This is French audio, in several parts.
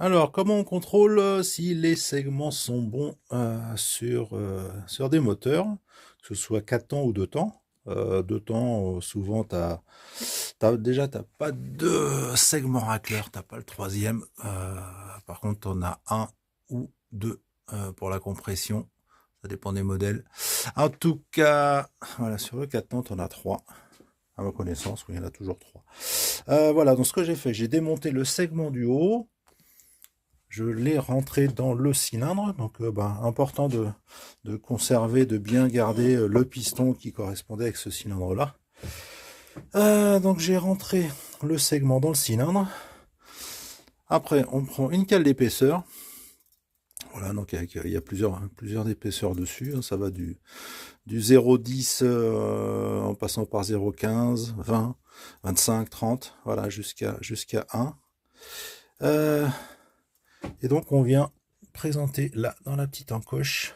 Alors, comment on contrôle si les segments sont bons sur des moteurs, que ce soit 4 temps ou 2 temps? 2 temps, souvent, t'as pas de segment racleur, t'as pas le troisième. Par contre, on a un ou deux pour la compression. Ça dépend des modèles. En tout cas, voilà, sur le 4 temps, on a 3. À ma connaissance, oui, il y en a toujours 3. Voilà, donc ce que j'ai fait, j'ai démonté le segment du haut. Je l'ai rentré dans le cylindre, donc important de conserver, de bien garder le piston qui correspondait avec ce cylindre-là. Donc j'ai rentré le segment dans le cylindre. Après, on prend une cale d'épaisseur. Voilà, donc il y a plusieurs épaisseurs dessus. Ça va du 0,10 en passant par 0,15, 20, 25, 30, voilà, jusqu'à 1. Et donc on vient présenter là dans la petite encoche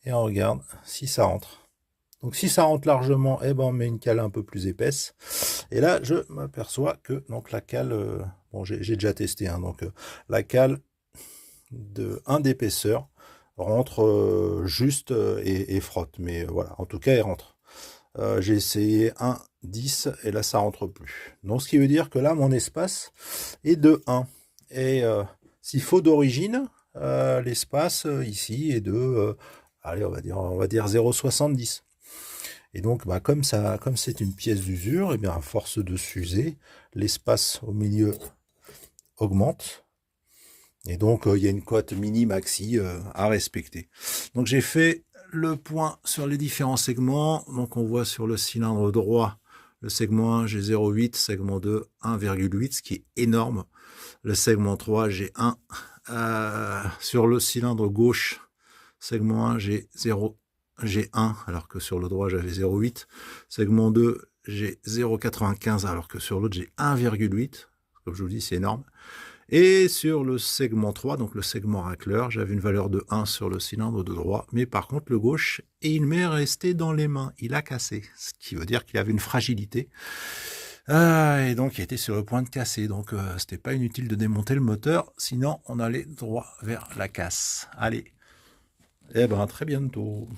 et on regarde si ça rentre. Donc si ça rentre largement, eh ben on met une cale un peu plus épaisse. Et là je m'aperçois que donc la cale, bon j'ai déjà testé, hein, donc la cale de 1 d'épaisseur rentre juste et frotte. Mais voilà, en tout cas elle rentre. J'ai essayé 1, 10 et là ça rentre plus. Donc ce qui veut dire que là mon espace est de 1. Et s'il faut d'origine, l'espace ici est de, allez, on va dire 0,70. Et donc, comme c'est une pièce d'usure, et bien à force de s'user, l'espace au milieu augmente. Et donc, il y a une cote mini-maxi à respecter. Donc, j'ai fait le point sur les différents segments. Donc, on voit sur le cylindre droit, le segment 1, j'ai 0,8, segment 2, 1,8, ce qui est énorme. Le segment 3, j'ai 1. Sur le cylindre gauche, segment 1, j'ai 0, j'ai 1, alors que sur le droit, j'avais 0,8. Segment 2, j'ai 0,95, alors que sur l'autre, j'ai 1,8. Comme je vous dis, c'est énorme. Et sur le segment 3, donc le segment racleur, j'avais une valeur de 1 sur le cylindre de droit, mais par contre le gauche, et il m'est resté dans les mains, il a cassé, ce qui veut dire qu'il avait une fragilité. Et donc il était sur le point de casser, donc c'était pas inutile de démonter le moteur, sinon on allait droit vers la casse. Allez, eh ben à très bientôt.